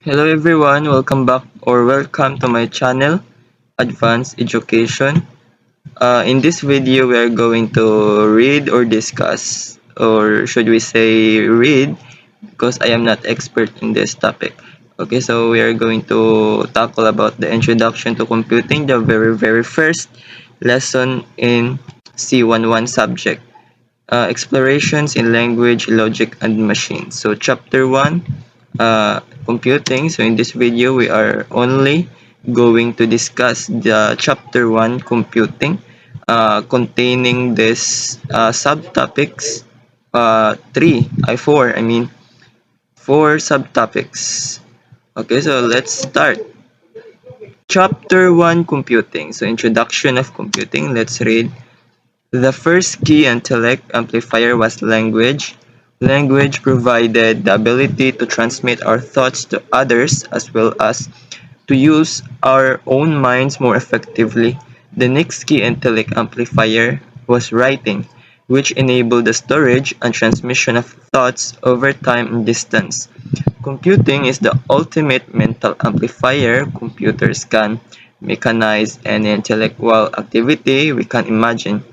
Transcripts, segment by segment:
Hello everyone, welcome back or welcome to my channel, Advanced Education. In this video, we are going to read or discuss, or should we say read, because I am not expert in this topic. Okay, so we are going to tackle about the introduction to computing, the very first lesson in C111 subject. Explorations in language, logic, and machines. So chapter 1, computing. So in this video, we are only going to discuss the chapter 1, computing, containing this subtopics, 4 subtopics. Okay, so let's start. Chapter 1, computing. So introduction of computing. Let's read. The first key intellect amplifier was language. Language provided the ability to transmit our thoughts to others as well as to use our own minds more effectively. The next key intellect amplifier was writing, which enabled the storage and transmission of thoughts over time and distance. Computing is the ultimate mental amplifier. Computers can mechanize any intellectual activity we can imagine.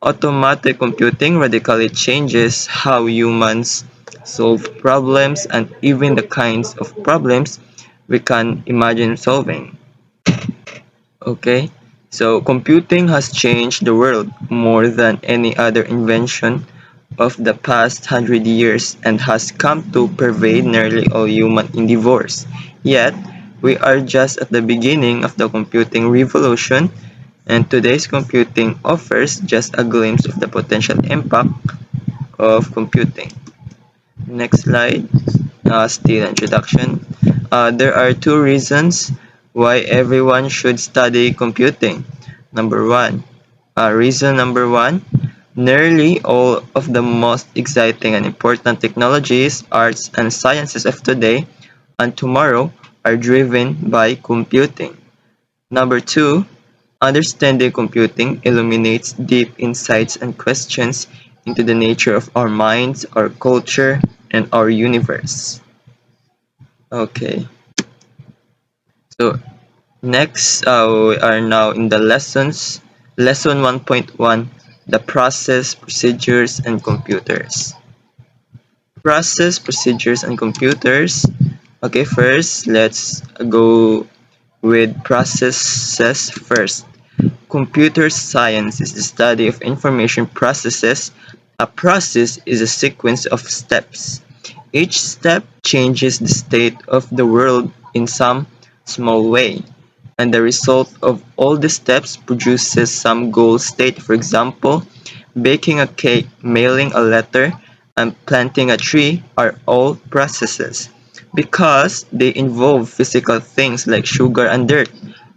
Automatic computing radically changes how humans solve problems and even the kinds of problems we can imagine solving. Okay, so computing has changed the world more than any other invention of the past 100 years and has come to pervade nearly all human endeavors. Yet, we are just at the beginning of the computing revolution, and today's computing offers just a glimpse of the potential impact of computing. Next slide, still introduction. There are two reasons why everyone should study computing. Reason number one, nearly all of the most exciting and important technologies, arts, and sciences of today and tomorrow are driven by computing. Number two, understanding computing illuminates deep insights and questions into the nature of our minds, our culture, and our universe. Okay, so next we are now in the lessons. Lesson 1.1, the process, procedures, and computers. Process, procedures, and computers. Okay, first let's go with processes first. Computer science is the study of information processes. A process is a sequence of steps. Each step changes the state of the world in some small way, and the result of all the steps produces some goal state. For example, baking a cake, mailing a letter, and planting a tree are all processes because they involve physical things like sugar and dirt.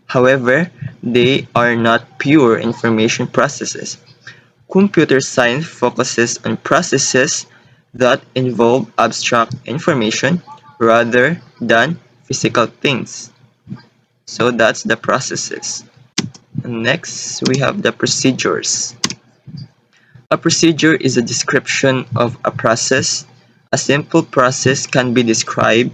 However, they are not pure information processes. Computer science focuses on processes that involve abstract information rather than physical things. So that's the processes. Next, we have the procedures. A procedure is a description of a process. A simple process can be described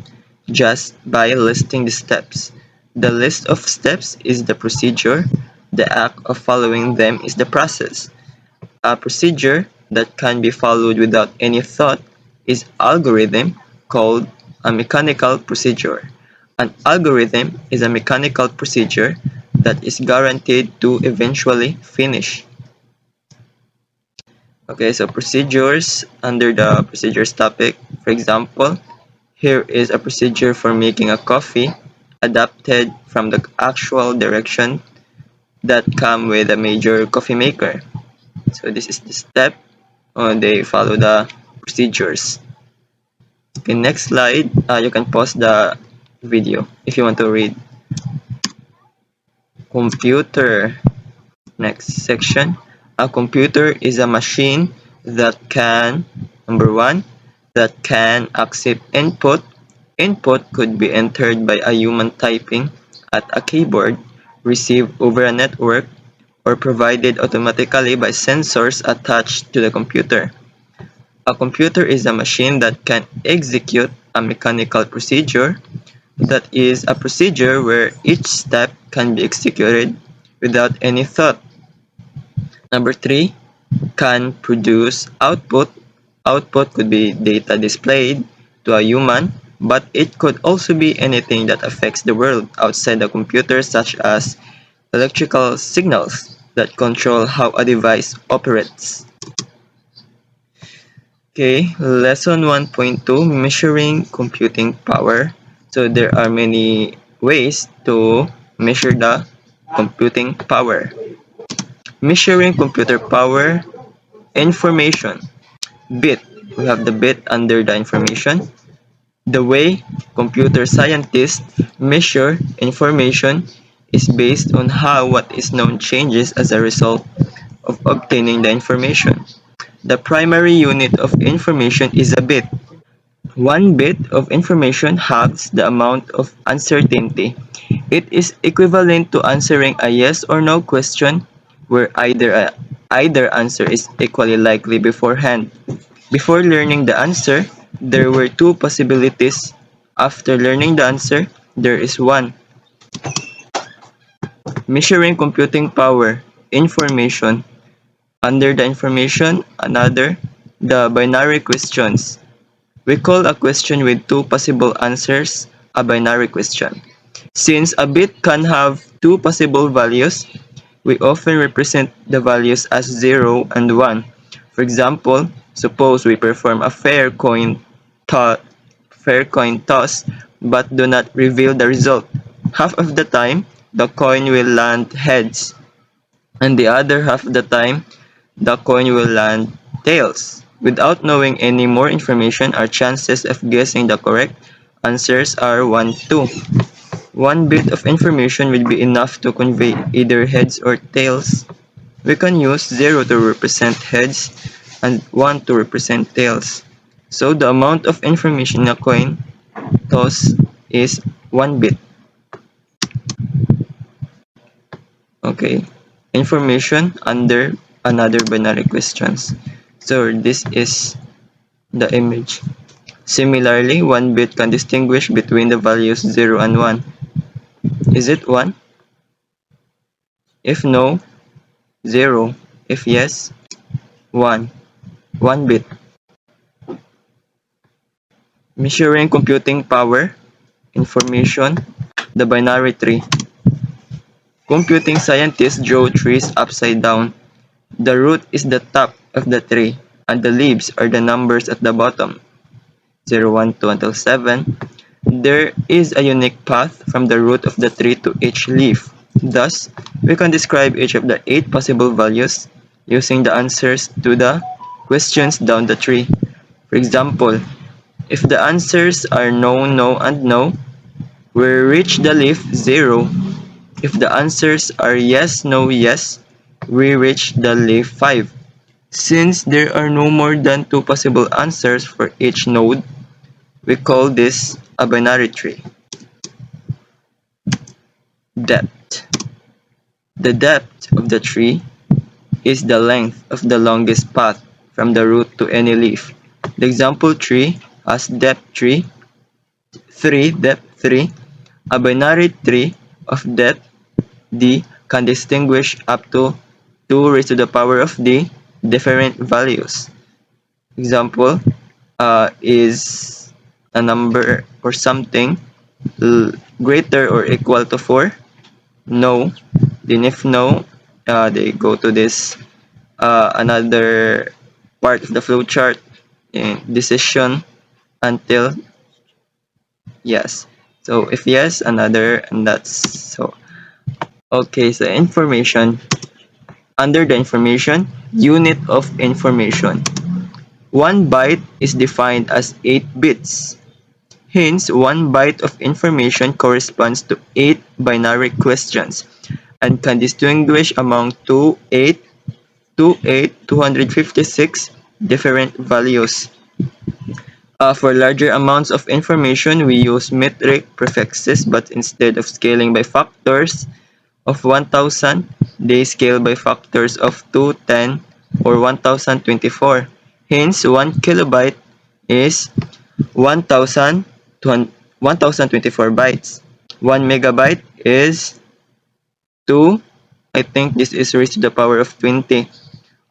just by listing the steps. The list of steps is the procedure. The act of following them is the process. A procedure that can be followed without any thought is algorithm, called a mechanical procedure. An algorithm is a mechanical procedure that is guaranteed to eventually finish. Okay, so procedures under the procedures topic. For example, here is a procedure for making a coffee adapted from the actual direction that come with a major coffee maker. So this is the step. They follow the procedures. Okay, next slide. You can pause the video if you want to read. Computer. Next section. A computer is a machine that can, number one, that can accept input. Input could be entered by a human typing at a keyboard, received over a network, or provided automatically by sensors attached to the computer. A computer is a machine that can execute a mechanical procedure. That is a procedure where each step can be executed without any thought. Number 3, can produce output. Output could be data displayed to a human, but it could also be anything that affects the world outside the computer, such as electrical signals that control how a device operates. Okay, lesson 1.2, measuring computing power. So there are many ways to measure the computing power. Measuring computer power, information, bit. We have the bit under the information. The way computer scientists measure information is based on how what is known changes as a result of obtaining the information. The primary unit of information is a bit. One bit of information halves the amount of uncertainty. It is equivalent to answering a yes or no question where either answer is equally likely beforehand. Before learning the answer, there were two possibilities. After learning the answer, there is one. Measuring computing power, information. Under the information, another, the binary questions. We call a question with two possible answers a binary question. Since a bit can have two possible values, we often represent the values as 0 and 1. For example, suppose we perform a fair coin toss but do not reveal the result. Half of the time, the coin will land heads, and the other half of the time, the coin will land tails. Without knowing any more information, our chances of guessing the correct answers are 1, 2. One bit of information will be enough to convey either heads or tails. We can use 0 to represent heads and 1 to represent tails. So the amount of information in a coin toss is 1 bit. Okay. Information under another binary questions. So this is the image. Similarly, 1 bit can distinguish between the values 0 and 1. Is it 1? If no, 0. If yes, 1. 1 bit. Measuring computing power, information, the binary tree. Computing scientists draw trees upside down. The root is the top of the tree, and the leaves are the numbers at the bottom, 0, 1, 2 until 7. There is a unique path from the root of the tree to each leaf. Thus, we can describe each of the 8 possible values using the answers to the questions down the tree. For example, if the answers are no, no, and no, we reach the leaf 0. If the answers are yes, no, yes, we reach the leaf 5. Since there are no more than 2 possible answers for each node, we call this a binary tree. Depth. The depth of the tree is the length of the longest path from the root to any leaf. The example tree has depth 3, depth 3. A binary tree of depth d can distinguish up to 2 raised to the power of d different values. Example is a number or something greater or equal to 4. No. Then if no, they go to this another part of the flowchart in decision until yes. So if yes, another, and that's so. Okay, so information. Under the information, unit of information. 1 byte is defined as 8 bits. Hence, 1 byte of information corresponds to 8 binary questions and can distinguish among 256 different values. For larger amounts of information, we use metric prefixes, but instead of scaling by factors of 1000, they scale by factors of 210 or 1024. Hence, 1 kilobyte is 1000 1024 bytes. 1 megabyte is 2. I think this is raised to the power of 20,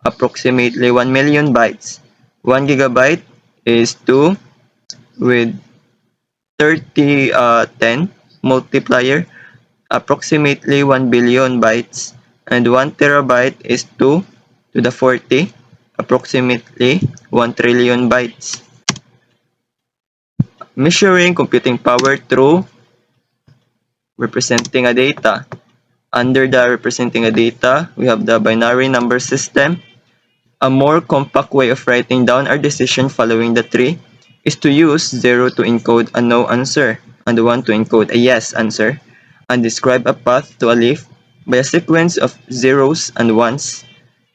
approximately 1 million bytes. 1 gigabyte is 2 with 10 multiplier, approximately 1 billion bytes. And 1 terabyte is 2 to the 40, approximately 1 trillion bytes. Measuring computing power through representing a data. Under the representing a data, we have the binary number system. A more compact way of writing down our decision following the tree is to use 0 to encode a no answer and 1 to encode a yes answer, and describe a path to a leaf by a sequence of zeros and ones.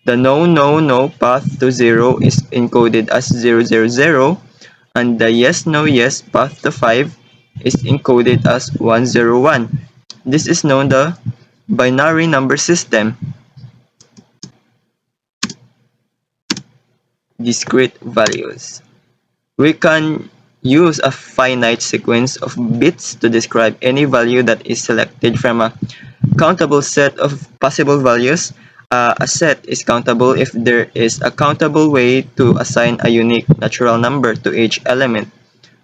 The no path to 0 is encoded as 000, and the yes path to 5 is encoded as 101. This is known the binary number system. Discrete values. We can use a finite sequence of bits to describe any value that is selected from a countable set of possible values. A set is countable if there is a countable way to assign a unique natural number to each element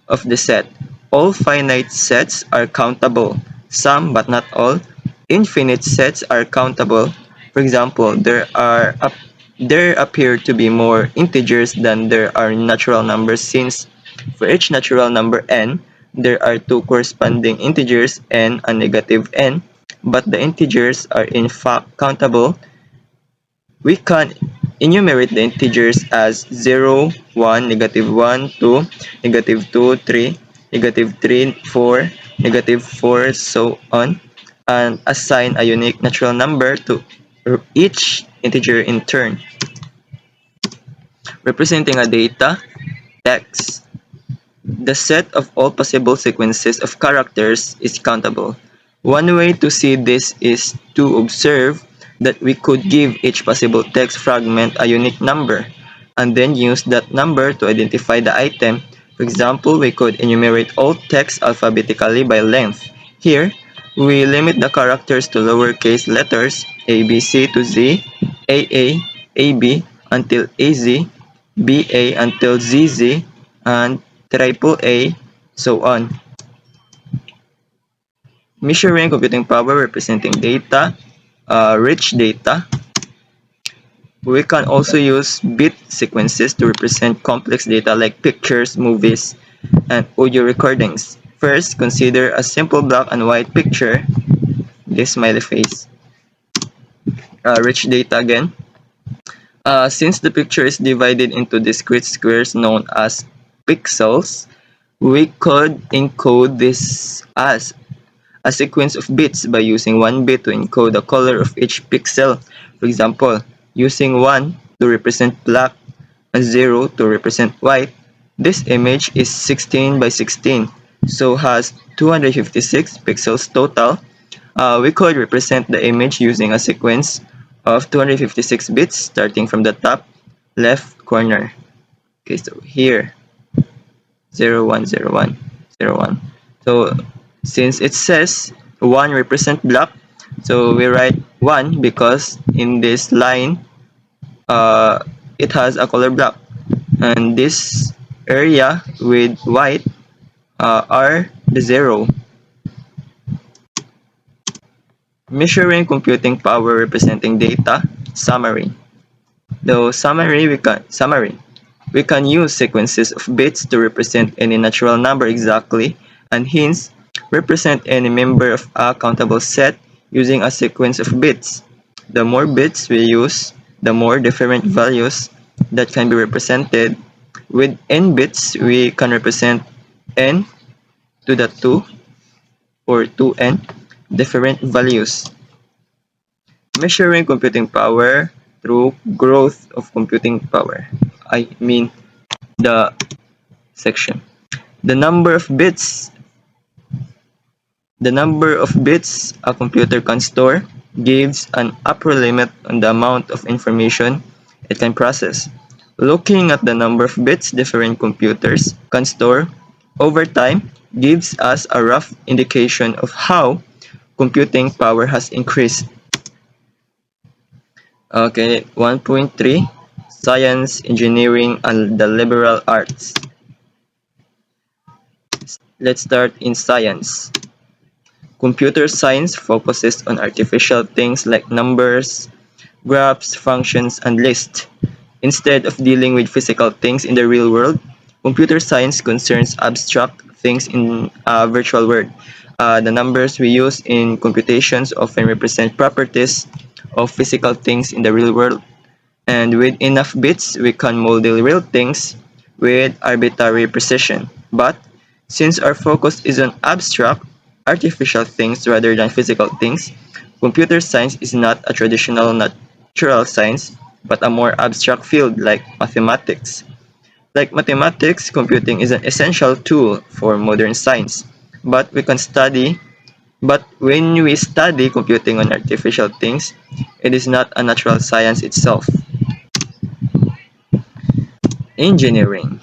of the set. All finite sets are countable. Some, but not all, infinite sets are countable. For example, there appear to be more integers than there are natural numbers, since for each natural number n, there are two corresponding integers n and negative n, but the integers are in fact countable. We can enumerate the integers as 0, 1, -1, 2, -2, 3, -3, 4, -4, so on, and assign a unique natural number to each integer in turn. Representing a data, text. The set of all possible sequences of characters is countable. One way to see this is to observe that we could give each possible text fragment a unique number, and then use that number to identify the item. For example, we could enumerate all text alphabetically by length. Here, we limit the characters to lowercase letters ABC to Z, AA, AB until AZ, BA until ZZ, and triple A, so on. Measuring computing power representing data, rich data. We can also use bit sequences to represent complex data like pictures, movies, and audio recordings. First, consider a simple black and white picture. This smiley face. Rich data again. Since the picture is divided into discrete squares known as pixels, we could encode this as a sequence of bits by using 1 bit to encode the color of each pixel. For example, using 1 to represent black and 0 to represent white, this image is 16 by 16, so has 256 pixels total. We could represent the image using a sequence of 256 bits starting from the top left corner. Okay, so here 0101 01. So since it says 1 represent black, so we write 1 because in this line it has a color black, and this area with white are the 0. Measuring computing power representing data, summary. The summary we can use sequences of bits to represent any natural number exactly, and hence represent any member of a countable set using a sequence of bits. The more bits we use, the more different values that can be represented. With n bits, we can represent n to the 2 or 2n different values. Measuring computing power through growth of computing power. I mean the section. The number of bits a computer can store gives an upper limit on the amount of information it can process. Looking at the number of bits different computers can store over time, gives us a rough indication of how computing power has increased. Okay, 1.3 Science, Engineering, and the Liberal Arts. Let's start in science. Computer science focuses on artificial things like numbers, graphs, functions, and lists. Instead of dealing with physical things in the real world, computer science concerns abstract things in a virtual world. The numbers we use in computations often represent properties of physical things in the real world. And with enough bits, we can model real things with arbitrary precision. But since our focus is on abstract, artificial things rather than physical things, computer science is not a traditional natural science, but a more abstract field like mathematics. Like mathematics, computing is an essential tool for modern science, but we can study but when we study computing on artificial things, it is not a natural science itself. Engineering.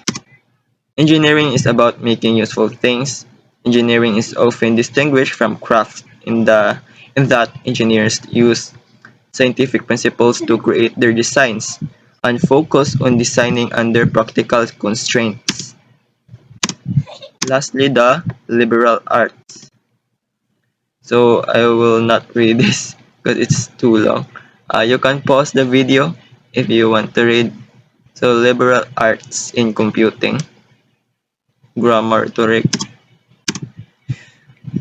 Engineering is about making useful things. Engineering is often distinguished from craft in that engineers use scientific principles to create their designs and focus on designing under practical constraints. Lastly, the liberal arts. So I will not read this because it's too long. You can pause the video if you want to read. So liberal arts in computing. Grammar to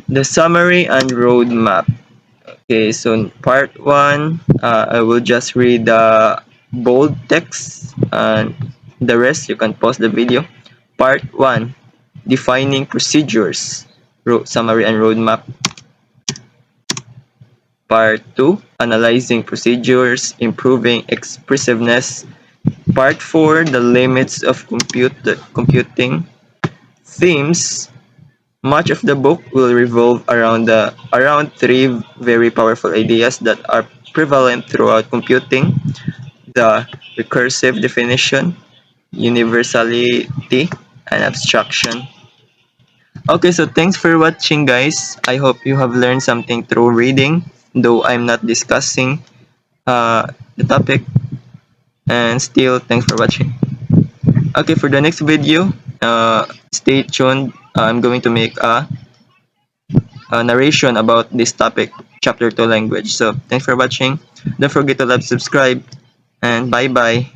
the summary and roadmap. Okay, so part 1, I will just read the bold text and the rest you can pause the video. Part 1, defining procedures, summary and roadmap. Part 2, analyzing procedures, improving expressiveness. Part 4, the limits of computing. Themes. Much of the book will revolve around three very powerful ideas that are prevalent throughout computing: the recursive definition, universality, and abstraction. Okay, so thanks for watching, guys. I hope you have learned something through reading, though I'm not discussing the topic. And still, thanks for watching. Okay, for the next video, stay tuned. I'm going to make narration about this topic, chapter 2 language. So thanks for watching. Don't forget to like, subscribe, and bye bye.